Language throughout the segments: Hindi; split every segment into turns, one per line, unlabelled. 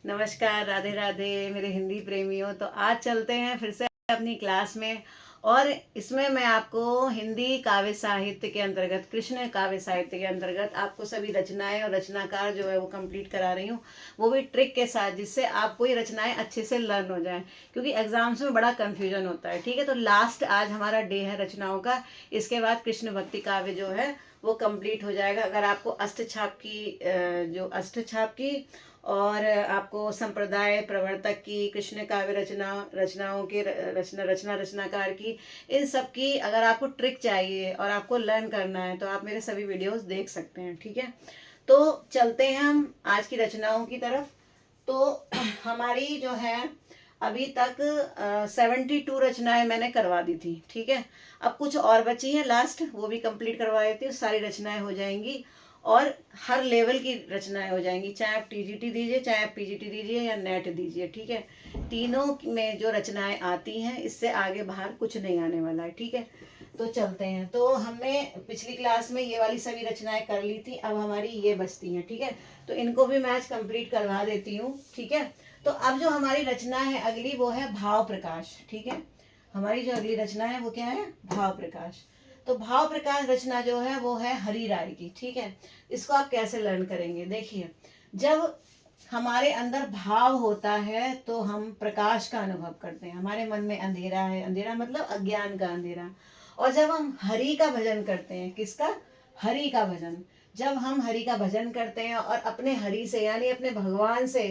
नमस्कार, राधे राधे मेरे हिंदी प्रेमियों। तो आज चलते हैं फिर से अपनी क्लास में। और इसमें मैं आपको हिंदी काव्य साहित्य के अंतर्गत, कृष्ण काव्य साहित्य के अंतर्गत आपको सभी रचनाएं और रचनाकार जो है वो कंप्लीट करा रही हूँ, वो भी ट्रिक के साथ, जिससे आपको ये रचनाएं अच्छे से लर्न हो जाएं, क्योंकि एग्जाम्स में बड़ा कन्फ्यूजन होता है। ठीक है, तो लास्ट आज हमारा डे है रचनाओं का। इसके बाद कृष्ण भक्ति काव्य जो है वो कंप्लीट हो जाएगा। अगर आपको अष्टछाप की जो अष्टछाप की और आपको संप्रदाय प्रवर्तक की, कृष्ण काव्य रचनाओं के रचनाकार की, इन सब की अगर आपको ट्रिक चाहिए और आपको लर्न करना है तो आप मेरे सभी वीडियोस देख सकते हैं। ठीक है, तो चलते हैं हम आज की रचनाओं की तरफ। तो हमारी जो है अभी तक 72 रचनाएं मैंने करवा दी थी। ठीक है, अब कुछ और बची हैं लास्ट, वो भी कंप्लीट करवा देती हूँ, सारी रचनाएं हो जाएंगी और हर लेवल की रचनाएं हो जाएंगी। चाहे आप टीजीटी दीजिए, चाहे आप पीजीटी दीजिए या नेट दीजिए। ठीक है, तीनों में जो रचनाएं आती हैं, इससे आगे बाहर कुछ नहीं आने वाला है। ठीक है, तो चलते हैं। तो हमने पिछली क्लास में ये वाली सभी रचनाएं कर ली थी, अब हमारी ये बचती हैं। ठीक है, तो इनको भी मैं आज कंप्लीट करवा देती हूँ। ठीक है, तो अब जो हमारी रचना है अगली, वो है भाव प्रकाश। ठीक है, हमारी जो अगली रचना है वो क्या है? भाव प्रकाश। तो भाव प्रकाश रचना जो है वो है हरि राय की। ठीक है, इसको आप कैसे लर्न करेंगे? देखिए, जब हमारे अंदर भाव होता है तो हम प्रकाश का अनुभव करते हैं। हमारे मन में अंधेरा है, अंधेरा मतलब अज्ञान का अंधेरा। और जब हम हरि का भजन करते हैं, किसका? हरि का भजन। जब हम हरि का भजन करते हैं और अपने हरि से यानी अपने भगवान से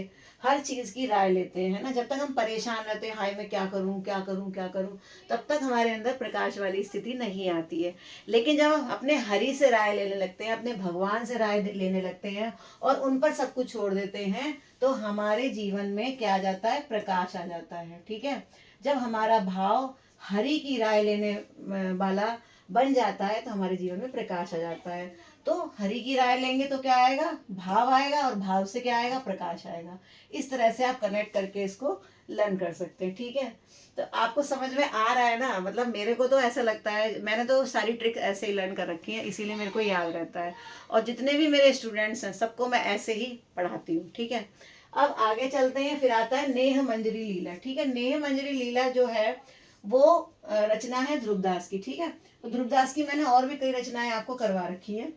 हर चीज की राय लेते हैं ना, जब तक हम परेशान रहते हैं, हाय मैं क्या करूं क्या करूं क्या करूं, तब तक हमारे अंदर प्रकाश वाली स्थिति नहीं आती है। लेकिन जब हम अपने हरि से राय लेने लगते हैं, अपने भगवान से राय लेने लगते हैं और उन पर सब कुछ छोड़ देते हैं, तो हमारे जीवन में क्या आ जाता है? प्रकाश आ जाता है। ठीक है, जब हमारा भाव हरि की राय लेने वाला बन जाता है तो हमारे जीवन में प्रकाश आ जाता है। तो हरि की राय लेंगे तो क्या आएगा? भाव आएगा, और भाव से क्या आएगा? प्रकाश आएगा। इस तरह से आप कनेक्ट करके इसको लर्न कर सकते हैं। ठीक है, तो आपको समझ में आ रहा है ना? मतलब मेरे को तो ऐसा लगता है, मैंने तो सारी ट्रिक ऐसे ही लर्न कर रखी है, इसीलिए मेरे को याद रहता है। और जितने भी मेरे स्टूडेंट्स हैं सबको मैं ऐसे ही पढ़ाती हूँ। ठीक है, अब आगे चलते हैं। फिर आता है नेह मंजरी लीला। ठीक है, नेह मंजरी लीला जो है वो रचना है ध्रुवदास की। ठीक है, तो ध्रुवदास की मैंने और भी कई रचनाएं आपको करवा रखी है।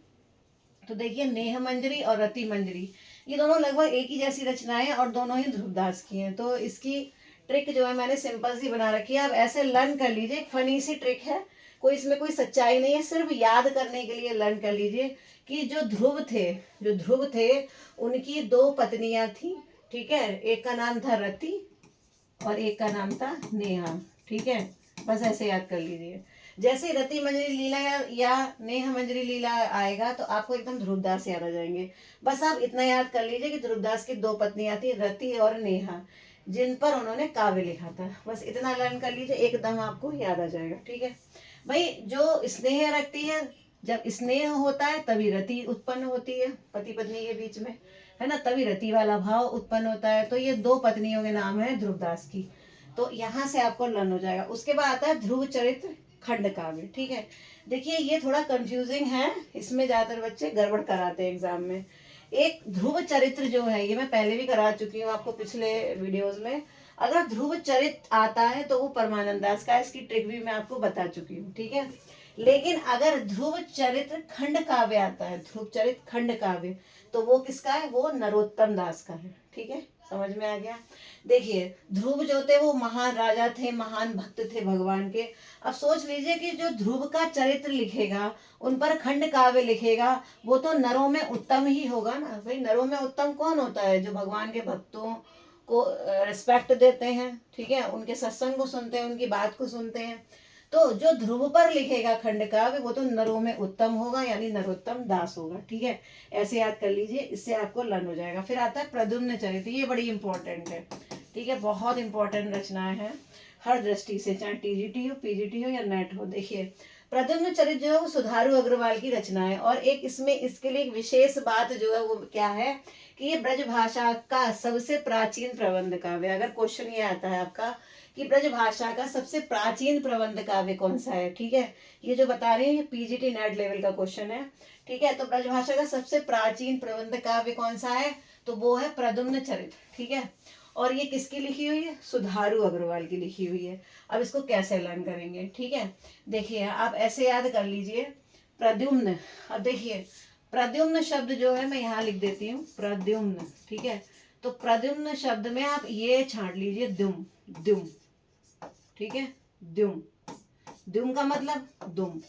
तो देखिए, नेह मंजरी और रति मंजरी, ये दोनों लगभग एक ही जैसी रचनाएं हैं और दोनों ही ध्रुवदास की हैं। तो इसकी ट्रिक जो है मैंने सिंपल सी बना रखी है, आप ऐसे लर्न कर लीजिए। एक फनी सी ट्रिक है, कोई इसमें कोई सच्चाई नहीं है, सिर्फ याद करने के लिए लर्न कर लीजिए कि जो ध्रुव थे उनकी दो पत्नियां थी। ठीक है, एक का नाम था रति और एक का नाम था नेहा। ठीक है, बस ऐसे याद कर लीजिए। जैसे ही रति मंजरी लीला या नेह मंजरी लीला आएगा तो आपको एकदम ध्रुवदास याद आ जाएंगे। बस आप इतना याद कर लीजिए कि ध्रुवदास की दो पत्नियां थी, रति और नेहा, जिन पर उन्होंने काव्य लिखा था। बस इतना लर्न कर लीजिए, एकदम आपको याद आ जाएगा। ठीक है भाई, जो स्नेह रखती है, जब स्नेह होता है तभी रति उत्पन्न होती है पति पत्नी के बीच में, है ना, तभी रति वाला भाव उत्पन्न होता है। तो ये दो पत्नियों के नाम है ध्रुवदास की। तो यहाँ से आपको लर्न हो जाएगा। उसके बाद आता है ध्रुव चरित्र खंड काव्य। ठीक है, देखिए ये थोड़ा कंफ्यूजिंग है, इसमें ज्यादातर बच्चे गड़बड़ कराते हैं एग्जाम में। एक ध्रुव चरित्र जो है, ये मैं पहले भी करा चुकी हूँ आपको पिछले वीडियोस में। अगर ध्रुव चरित्र आता है तो वो परमानंद दास का, इसकी ट्रिक भी मैं आपको बता चुकी हूँ। ठीक है, लेकिन अगर ध्रुव चरित्र खंड काव्य आता है, ध्रुव चरित्र खंड काव्य, तो वो किसका है? वो नरोत्तम दास का है। ठीक है, समझ में आ गया? देखिए, ध्रुव जो थे वो महान राजा थे, महान भक्त थे भगवान के। अब सोच लीजिए कि जो ध्रुव का चरित्र लिखेगा, उन पर खंड काव्य लिखेगा, वो तो नरों में उत्तम ही होगा ना। भाई, नरों में उत्तम कौन होता है? जो भगवान के भक्तों को रिस्पेक्ट देते हैं। ठीक है, उनके सत्संग को सुनते हैं, उनकी बात को सुनते हैं। तो जो ध्रुव पर लिखेगा खंड काव्य, वो तो नरों में उत्तम होगा, यानी नरोत्तम दास होगा। ठीक है, ऐसे याद कर लीजिए, इससे आपको लर्न हो जाएगा। फिर आता है प्रद्युम्न चरित्र, ये बड़ी इंपॉर्टेंट है। ठीक है, बहुत इंपॉर्टेंट रचनाएं हैं हर दृष्टि से, चाहे टीजीटी हो, पीजीटी हो या नेट हो। देखिए, प्रद्युम्न चरित्र जो है वो सुधारू अग्रवाल की रचना है। और एक इसमें इसके लिए एक विशेष बात जो है वो क्या है कि ये ब्रज भाषा का सबसे प्राचीन प्रबंध काव्य। अगर क्वेश्चन ये आता है आपका कि ब्रज भाषा का सबसे प्राचीन प्रबंध काव्य कौन सा है, ठीक है, ये जो बता रहे हैं ये पीजीटी नेट लेवल का क्वेश्चन है। ठीक है, तो ब्रज भाषा का सबसे प्राचीन प्रबंध काव्य कौन सा है? तो वो है प्रद्युम्न चरित, ठीक है। और ये किसकी लिखी हुई है? सुधारू अग्रवाल की लिखी हुई है। अब इसको कैसे लर्न करेंगे, ठीक है। देखिए आप ऐसे याद कर लीजिए, प्रद्युम्न। अब देखिए प्रद्युम्न शब्द जो है मैं यहाँ लिख देती हूँ, प्रद्युम्न, ठीक है। तो प्रद्युम्न शब्द में आप ये छांट लीजिए, द्युम, द्युम, ठीक है, द्युम। द्युम का मतलब दुम,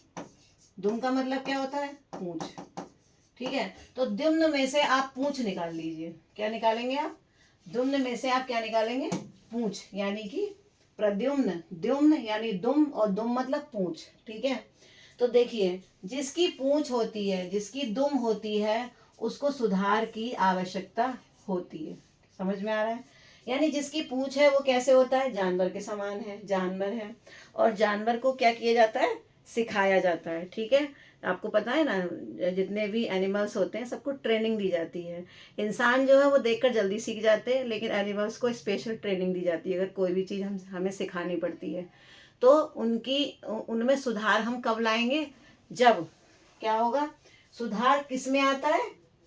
दुम का मतलब क्या होता है? पूंछ, ठीक है। तो द्युम्न में से आप पूंछ निकाल लीजिए। क्या निकालेंगे आप? द्युम्न में से आप क्या निकालेंगे? पूंछ, यानी कि प्रद्युम्न, द्युम्न यानी दुम, और दुम मतलब पूंछ, ठीक है। तो देखिए जिसकी पूंछ होती है, जिसकी दुम होती है, उसको सुधार की आवश्यकता होती है। समझ में आ रहा है? यानी जिसकी पूंछ है वो कैसे होता है? जानवर के समान है, जानवर है। और जानवर को क्या किया जाता है? सिखाया जाता है, ठीक है। आपको पता है ना, जितने भी एनिमल्स होते हैं सबको ट्रेनिंग दी जाती है। इंसान जो है वो देखकर जल्दी सीख जाते हैं, लेकिन एनिमल्स को स्पेशल ट्रेनिंग दी जाती है। अगर कोई भी चीज़ हमें सिखानी पड़ती है तो उनमें सुधार हम कब लाएंगे? जब क्या होगा? सुधार किस में आता है?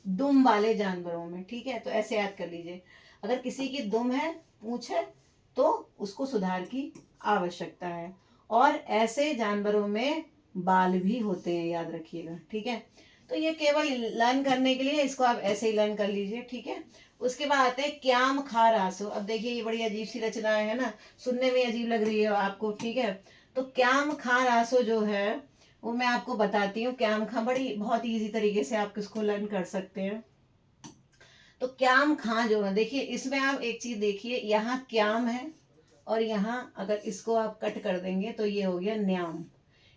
दुम वाले जानवरों में, ठीक है। तो ऐसे याद कर लीजिए, अगर किसी की दुम है, पूंछ है, तो उसको सुधार की आवश्यकता है। और ऐसे जानवरों में बाल भी होते हैं, याद रखिएगा, ठीक है। तो ये केवल लर्न करने के लिए, इसको आप ऐसे ही लर्न कर लीजिए, ठीक है। उसके बाद आते हैं क्याम खा रासो। अब देखिए ये बड़ी अजीब सी रचनाएं है ना, सुनने में अजीब लग रही है आपको, ठीक है। तो क्याम खा रासो जो है वो मैं आपको बताती हूँ। क्याम खा बड़ी बहुत इजी तरीके से आप किसको लर्न कर सकते हैं। तो क्याम खा जो है, देखिए इसमें आप एक चीज देखिए, यहाँ क्याम है और यहाँ अगर इसको आप कट कर देंगे तो ये हो गया न्याम।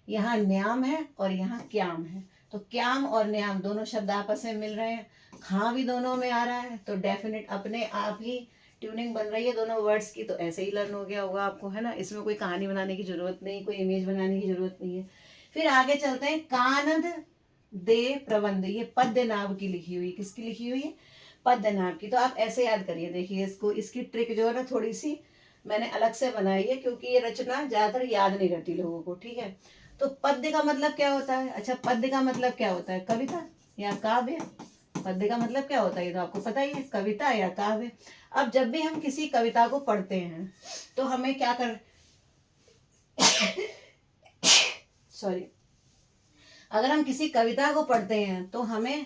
यहाँ न्याम है और यहाँ क्याम है। तो क्याम और न्याम दोनों शब्द आपस में मिल रहे हैं, खा भी दोनों में आ रहा है, तो डेफिनेट अपने आप ही ट्यूनिंग बन रही है दोनों वर्ड्स की। तो ऐसे ही लर्न हो गया होगा आपको, है ना। इसमें कोई कहानी बनाने की जरूरत नहीं, कोई इमेज बनाने की जरूरत नहीं है। फिर आगे चलते हैं, कानद दे प्रबंध। ये पद्य नाव की लिखी हुई, किसकी लिखी हुई है? पद्य नाव की। तो आप ऐसे याद करिए, देखिए इसको, इसकी ट्रिक जो है ना थोड़ी सी मैंने अलग से बनाई है, क्योंकि ये रचना ज्यादातर याद नहीं रहती लोगों को, ठीक है। तो पद्य का मतलब क्या होता है? अच्छा, पद्य का मतलब क्या होता है? कविता या काव्य। पद्य का मतलब क्या होता है? ये तो आपको पता ही है, कविता या काव्य। अब जब भी हम किसी कविता को पढ़ते हैं तो हमें क्या कर सॉरी, अगर हम किसी कविता को पढ़ते हैं तो हमें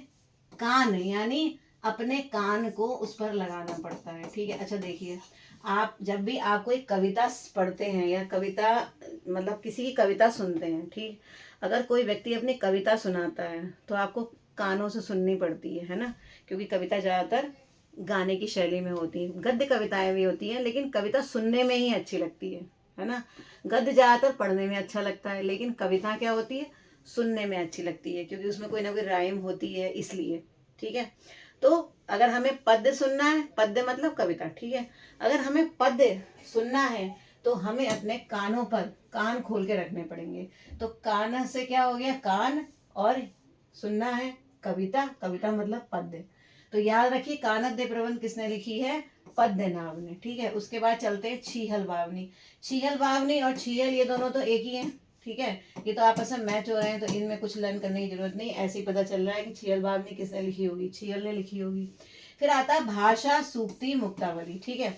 कान, यानी अपने कान को उस पर लगाना पड़ता है, ठीक है। अच्छा देखिए, आप जब भी आप कोई कविता पढ़ते हैं या कविता मतलब किसी की कविता सुनते हैं, ठीक, अगर कोई व्यक्ति अपनी कविता सुनाता है तो आपको कानों से सुननी पड़ती है ना, क्योंकि कविता ज़्यादातर गाने की शैली में होती है। गद्य कविताएं भी होती हैं, लेकिन कविता सुनने में ही अच्छी लगती है ना। गद्य ज़्यादातर पढ़ने में अच्छा लगता है, लेकिन कविता क्या होती है? सुनने में अच्छी लगती है, क्योंकि उसमें कोई ना कोई राइम होती है, इसलिए, ठीक है। तो अगर हमें पद्य सुनना है, पद्य मतलब कविता, ठीक है, अगर हमें पद्य सुनना है तो हमें अपने कानों पर कान खोल के रखने पड़ेंगे। तो कान से क्या हो गया? कान, और सुनना है कविता, कविता मतलब पद्य। तो याद रखिए, कानद प्रबंध किसने लिखी है? पद्य नाव ने, ठीक है। उसके बाद चलते हैं छीहल बावनी। छीहल बावनी और छीहल ये दोनों तो एक ही हैं, ठीक है। ये तो आपस में मैच हो रहे हैं, तो इनमें कुछ लर्न करने की जरूरत नहीं, ऐसे ही पता चल रहा है कि छीहल बावनी किसने लिखी होगी? छीहल ने लिखी होगी। फिर आता है भाषा सूक्ति मुक्तावली, ठीक है।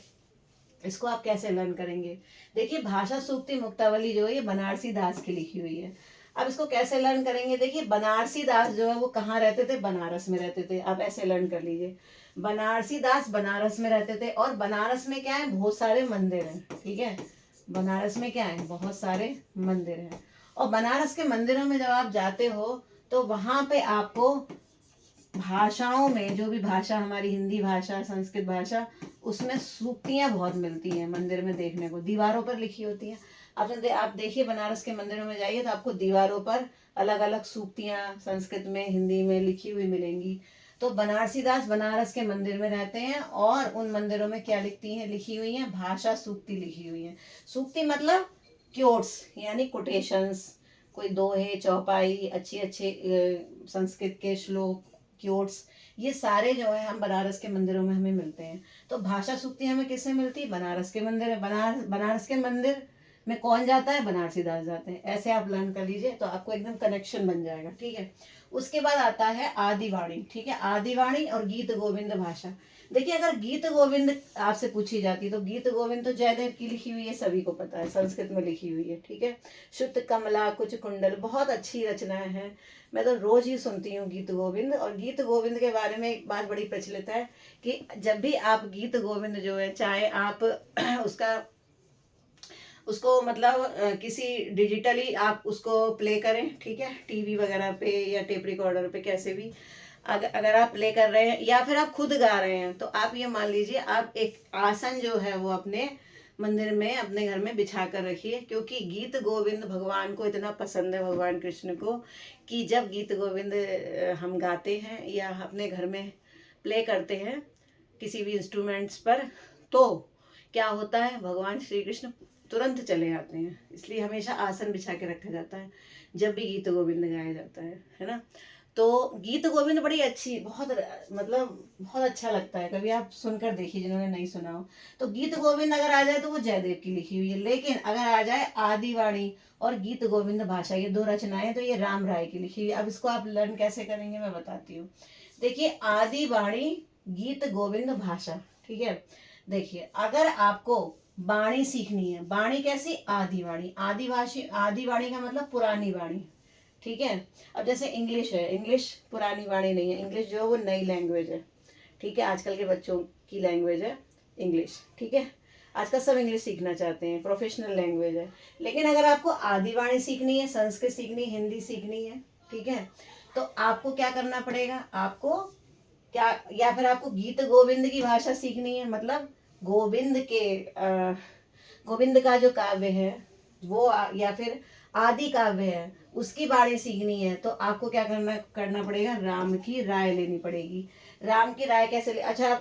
इसको आप कैसे लर्न करेंगे? देखिए भाषा सूक्ति मुक्तावली जो है ये बनारसी दास की लिखी हुई है। अब इसको कैसे लर्न करेंगे? देखिए बनारसी दास जो है वो कहाँ रहते थे? बनारस में रहते थे। आप ऐसे लर्न कर लीजिए, बनारसी दास बनारस में रहते थे। और बनारस में क्या है? बहुत सारे मंदिर हैं, ठीक है। बनारस में क्या है? बहुत सारे मंदिर हैं। और बनारस के मंदिरों में जब आप जाते हो तो वहां पे आपको भाषाओं में, जो भी भाषा हमारी हिंदी भाषा, संस्कृत भाषा, उसमें सूक्तियाँ बहुत मिलती हैं मंदिर में देखने को, दीवारों पर लिखी होती हैं। आप देखिए बनारस के मंदिरों में जाइए तो आपको दीवारों पर अलग अलग सूक्तियाँ संस्कृत में, हिंदी में लिखी हुई मिलेंगी। तो बनारसी दास बनारस के मंदिर में रहते हैं और उन मंदिरों में क्या लिखती हैं? लिखी हुई हैं भाषा सूक्ति लिखी हुई है। सूक्ति मतलब क्योट्स, यानी कोटेशंस, कोई दोहे, चौपाई, अच्छे अच्छे संस्कृत के श्लोक, क्योट्स, ये सारे जो है हम बनारस के मंदिरों में हमें मिलते हैं। तो भाषा सूक्ति हमें किससे मिलती है? बनारस के मंदिर है। बनारस के मंदिर में कौन जाता है? बनारसी दास जाते हैं। ऐसे आप लर्न कर लीजिए तो आपको एकदम कनेक्शन बन जाएगा, ठीक है। उसके बाद आता है आदिवाणी, ठीक है। आदिवाणी और गीत गोविंद भाषा। देखिए, अगर गीत गोविंद आपसे पूछी जाती तो गीत गोविंद तो जयदेव की लिखी हुई है, सभी को पता है, संस्कृत में लिखी हुई है, ठीक है। शुद्ध कमला कुछ कुंडल, बहुत अच्छी रचनाएं हैं। मैं तो रोज ही सुनती हूँ गीत गोविंद। और गीत गोविंद के बारे में एक बात बड़ी प्रचलित है कि जब भी आप गीत गोविंद जो है, चाहे आप उसका उसको मतलब किसी डिजिटली आप उसको प्ले करें, ठीक है, टीवी वगैरह पे या टेप रिकॉर्डर पे, कैसे भी अगर आप प्ले कर रहे हैं या फिर आप खुद गा रहे हैं, तो आप ये मान लीजिए आप एक आसन जो है वो अपने मंदिर में, अपने घर में बिछा कर रखिए। क्योंकि गीत गोविंद भगवान को इतना पसंद है, भगवान कृष्ण को, कि जब गीत गोविंद हम गाते हैं या अपने घर में प्ले करते हैं किसी भी इंस्ट्रूमेंट्स पर, तो क्या होता है, भगवान श्री कृष्ण तुरंत चले आते हैं। इसलिए हमेशा आसन बिछा के रखा जाता है जब भी गीत गोविंद गाया जाता है ना। तो गीत गोविंद बड़ी अच्छी, बहुत मतलब बहुत अच्छा लगता है, कभी आप सुनकर देखिए जिन्होंने नहीं सुना हो। तो गीत गोविंद अगर आ जाए तो वो जयदेव की लिखी हुई है, लेकिन अगर आ जाए आदिवाणी और गीत गोविंद भाषा, ये दो रचनाएं, तो ये राम राय की लिखी हुई है। अब इसको आप लर्न कैसे करेंगे मैं बताती हूँ। देखिए, आदिवाणी गीत गोविंद भाषा, ठीक है। देखिए, अगर आपको बाणी सीखनी है, बाणी कैसी, आदिवाणी, आदिवासी, आदिवाणी का मतलब पुरानी वाणी, ठीक है। अब जैसे इंग्लिश है, इंग्लिश पुरानी वाणी नहीं है, इंग्लिश जो है वो नई लैंग्वेज है, ठीक है, आजकल के बच्चों की लैंग्वेज है इंग्लिश, ठीक है। आजकल सब इंग्लिश सीखना चाहते हैं, प्रोफेशनल लैंग्वेज है। लेकिन अगर आपको आदिवाणी सीखनी है, संस्कृत सीखनी, हिंदी सीखनी है, ठीक है, तो आपको क्या करना पड़ेगा, आपको क्या, या फिर आपको गीत गोविंद की भाषा सीखनी है, मतलब गोविंद के गोविंद का जो काव्य है वो या फिर आदि काव्य है उसकी बाणी सीखनी है, तो आपको क्या करना पड़ेगा, राम की राय लेनी पड़ेगी। राम की राय कैसे अच्छा,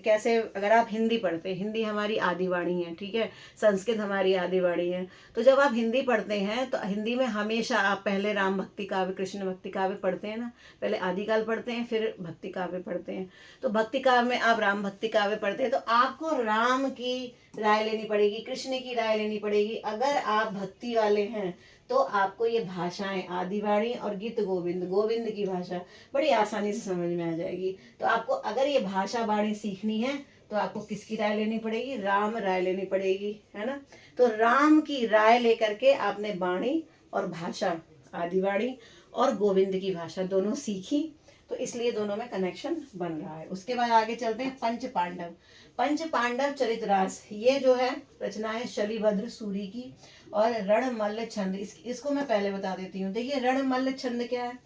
कैसे, अगर आप हिंदी पढ़ते हैं, हिंदी हमारी आदिवाणी है, ठीक है, संस्कृत हमारी आदिवाणी है, तो जब आप हिंदी पढ़ते हैं तो हिंदी में हमेशा आप पहले राम भक्ति काव्य, कृष्ण भक्ति काव्य पढ़ते हैं ना, पहले आदिकाल पढ़ते हैं, फिर भक्ति काव्य पढ़ते हैं। तो भक्ति काव्य में आप राम भक्ति काव्य पढ़ते हैं, तो आपको राम की राय लेनी पड़ेगी, कृष्ण की राय लेनी पड़ेगी। अगर आप भक्ति वाले हैं तो आपको ये भाषाएं, आदिवाणी और गीत गोविंद, गोविंद की भाषा बड़ी आसानी से समझ में आ जाएगी। तो आपको अगर ये भाषा बाणी सीखनी है तो आपको किसकी राय लेनी पड़ेगी, राम राय लेनी पड़ेगी, है ना। तो राम की राय लेकर के आपने बाणी और भाषा, आदिवाणी और गोविंद की भाषा दोनों सीखी, तो इसलिए दोनों में कनेक्शन बन रहा है। उसके बाद आगे चलते हैं, पंच पांडव। पंच पांडव चरितरास, ये जो है रचना है शलिभद्र सूरी की और रणमल्ल छंद। इसको मैं पहले बता देती हूँ। देखिए, रणमल्ल छंद क्या है,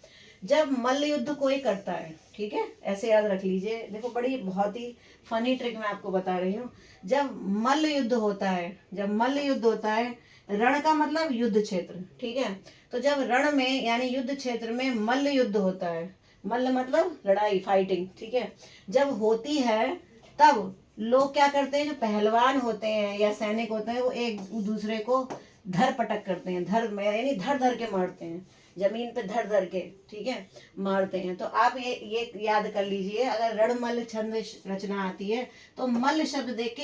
जब मल्ल युद्ध कोई करता है, ठीक है, ऐसे याद रख लीजिए। देखो, बड़ी बहुत ही फनी ट्रिक मैं आपको बता रही हूँ। जब मल्ल युद्ध होता है, जब मल्ल युद्ध होता है, रण का मतलब युद्ध क्षेत्र, ठीक है, तो जब रण में यानी युद्ध क्षेत्र में मल्ल युद्ध होता है, मल्ल मतलब लड़ाई, फाइटिंग, ठीक है, जब होती है तब लोग क्या करते हैं, जो पहलवान होते हैं या सैनिक होते हैं, वो एक दूसरे को धर पटक करते हैं, धर यानी धर धर के मारते हैं, जमीन पे धर धर के, ठीक है, मारते हैं। तो आप ये याद कर लीजिए, अगर रणमल्ल छंद रचना आती है तो मल्ल शब्द देख के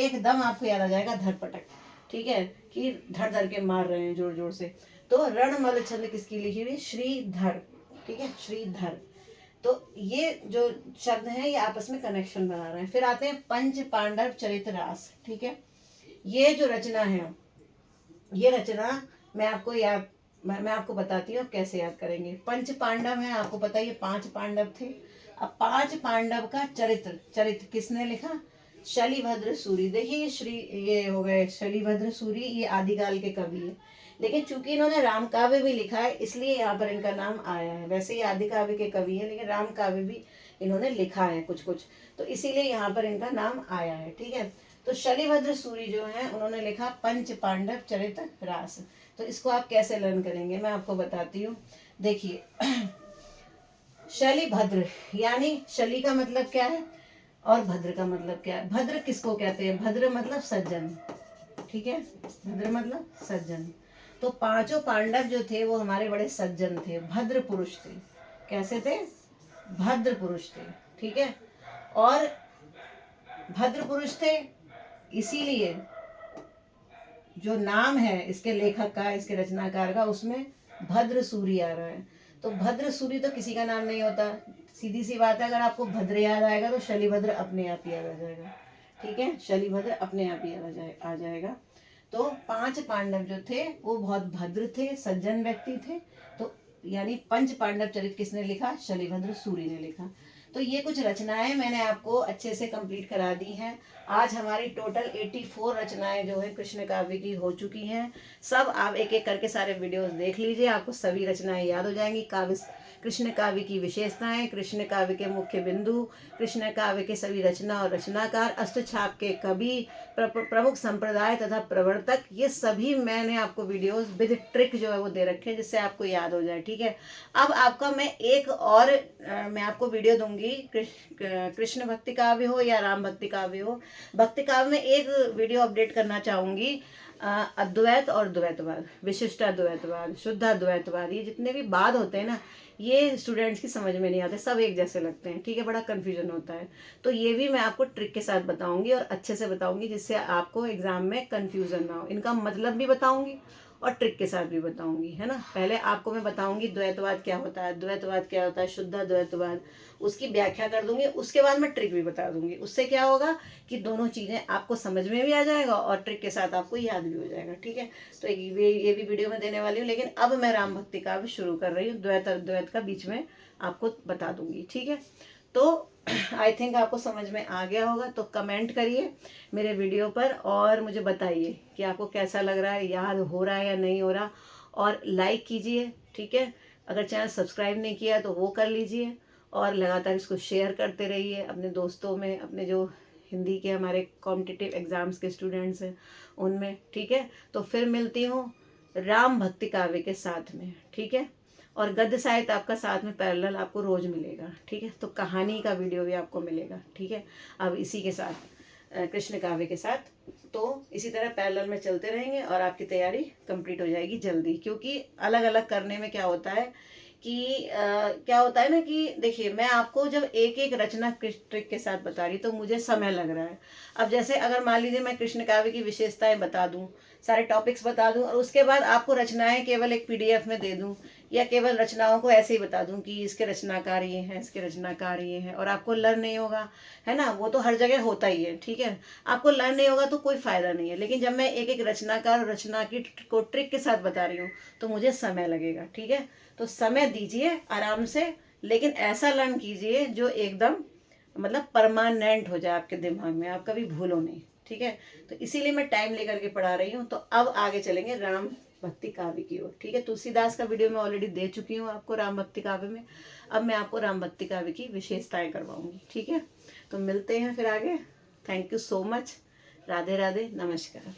एकदम आपको याद आ जाएगा धरपटक, ठीक है, कि धर धर के मार रहे हैं जोर जोर से। तो रणमल्ल छंद किसकी लिखी हुई, श्रीधर, ठीक है, श्रीधर। तो ये जो शब्द हैं ये आपस में कनेक्शन बना रहे हैं। फिर आते हैं पंच पांडव चरितरास, ठीक है। ये जो रचना है, ये रचना मैं आपको याद, मैं आपको बताती हूँ कैसे याद करेंगे। पंच पांडव है, आपको पता है ये 5 पांडव थे। अब 5 पांडव का चरित्र किसने लिखा, शलिभद्र सूरी। देखिए, ये हो गए शलिभद्र सूरी, ये आदिकाल के कवि है, लेकिन चूंकि इन्होंने राम काव्य भी लिखा है इसलिए यहाँ पर इनका नाम आया है। वैसे ही आदि काव्य के कवि है, लेकिन राम काव्य भी इन्होंने लिखा है कुछ कुछ, तो इसीलिए यहाँ पर इनका नाम आया है, ठीक है। तो शलिभद्र सूरी जो है उन्होंने लिखा पंच पांडव चरित रास। तो इसको आप कैसे लर्न करेंगे मैं आपको बताती हूँ। देखिए, शलिभद्र यानी शली का मतलब क्या है और भद्र का मतलब क्या है। भद्र किसको कहते हैं, भद्र मतलब सज्जन, ठीक है, भद्र मतलब सज्जन। तो 5 पांडव जो थे वो हमारे बड़े सज्जन थे, भद्र पुरुष थे। कैसे थे, भद्र पुरुष थे, ठीक है। और भद्र पुरुष थे, इसीलिए जो नाम है इसके लेखक का, इसके रचनाकार का, उसमें भद्र सूरी आ रहा है। तो भद्र सूरी तो किसी का नाम नहीं होता, सीधी सी बात है। अगर आपको भद्र याद आएगा तो शलिभद्र अपने आप ही याद आ जाएगा, ठीक है, शलिभद्र अपने आप ही आ जाएगा। तो 5 पांडव जो थे वो बहुत भद्र थे, सज्जन व्यक्ति थे। तो यानी पंच पांडव चरित किसने लिखा? शलिभद्र सूरी ने लिखा। तो ये कुछ रचनाएं मैंने आपको अच्छे से कंप्लीट करा दी हैं। आज हमारी टोटल 84 रचनाएं जो है कृष्ण काव्य की हो चुकी हैं। सब आप एक एक करके सारे वीडियोस देख लीजिए, आपको सभी रचनाएं याद हो जाएंगी। कृष्ण काव्य की विशेषताएं, कृष्ण काव्य के मुख्य बिंदु, कृष्ण काव्य के सभी रचना और रचनाकार, अष्टछाप के कवि, प्रमुख संप्रदाय तथा प्रवर्तक, ये सभी मैंने आपको वीडियोस विद ट्रिक जो है वो दे रखे हैं, जिससे आपको याद हो जाए, ठीक है। अब आपका मैं एक और मैं आपको वीडियो दूंगी, कृष्ण भक्ति काव्य हो या राम भक्ति काव्य हो। भक्ति काव्य में एक वीडियो अपडेट करना चाहूंगी, अद्वैत और द्वैतवाद, विशिष्ट अद्वैतवाद, शुद्ध अद्वैतवाद, ये जितने भी बाद होते हैं ना, ये स्टूडेंट्स की समझ में नहीं आते, सब एक जैसे लगते हैं, ठीक है, बड़ा कन्फ्यूजन होता है। तो ये भी मैं आपको ट्रिक के साथ बताऊंगी और अच्छे से बताऊंगी, जिससे आपको एग्जाम में कन्फ्यूजन ना हो। इनका मतलब भी बताऊंगी और ट्रिक के साथ भी बताऊंगी, है ना। पहले आपको मैं बताऊंगी द्वैतवाद क्या होता है, द्वैतवाद क्या होता है, शुद्ध द्वैतवाद, उसकी व्याख्या कर दूंगी। उसके बाद मैं ट्रिक भी बता दूंगी। उससे क्या होगा कि दोनों चीज़ें आपको समझ में भी आ जाएगा और ट्रिक के साथ आपको याद भी हो जाएगा, ठीक है। तो ये भी वीडियो में देने वाली हूँ, लेकिन अब मैं राम भक्ति का भी शुरू कर रही हूँ। द्वैत का बीच में आपको बता दूंगी, ठीक है। तो आई थिंक आपको समझ में आ गया होगा। तो कमेंट करिए मेरे वीडियो पर और मुझे बताइए कि आपको कैसा लग रहा है, याद हो रहा है या नहीं हो रहा। और लाइक कीजिए, ठीक है। अगर चैनल सब्सक्राइब नहीं किया तो वो कर लीजिए और लगातार इसको शेयर करते रहिए अपने दोस्तों में, अपने जो हिंदी के हमारे कॉम्पिटिटिव एग्ज़ाम्स के स्टूडेंट्स हैं उनमें, ठीक है। तो फिर मिलती हूँ राम भक्ति काव्य के साथ में, ठीक है। और गद्य साहित्य आपका साथ में पैरेलल आपको रोज मिलेगा, ठीक है। तो कहानी का वीडियो भी आपको मिलेगा, ठीक है। अब इसी के साथ कृष्ण काव्य के साथ तो इसी तरह पैरेलल में चलते रहेंगे और आपकी तैयारी कंप्लीट हो जाएगी जल्दी। क्योंकि अलग अलग करने में क्या होता है कि क्या होता है ना कि देखिए, मैं आपको जब एक एक रचना ट्रिक के साथ बता रही तो मुझे समय लग रहा है। अब जैसे अगर मान लीजिए मैं कृष्ण काव्य की विशेषताएं बता दूं, सारे टॉपिक्स बता दूं और उसके बाद आपको रचनाएं केवल एक PDF में दे दूं, या केवल रचनाओं को ऐसे ही बता दूं कि इसके रचनाकार ये हैं, इसके रचनाकार ये हैं, और आपको लर्न नहीं होगा, है ना। वो तो हर जगह होता ही है, ठीक है। आपको लर्न नहीं होगा तो कोई फायदा नहीं है। लेकिन जब मैं एक एक रचनाकार और रचना की को ट्रिक के साथ बता रही हूँ तो मुझे समय लगेगा, ठीक है। तो समय दीजिए आराम से, लेकिन ऐसा लर्न कीजिए जो एकदम मतलब परमानेंट हो जाए आपके दिमाग में, आप कभी भूलो नहीं, ठीक है। तो इसीलिए मैं टाइम लेकर के पढ़ा रही हूँ। तो अब आगे चलेंगे राम भक्ति काव्य की ओर, ठीक है। तुलसीदास का वीडियो मैं ऑलरेडी दे चुकी हूँ आपको राम भक्ति काव्य में। अब मैं आपको राम भक्ति काव्य की विशेषताएं करवाऊंगी, ठीक है। तो मिलते हैं फिर आगे। Thank you so much. Radhe Radhe, नमस्कार।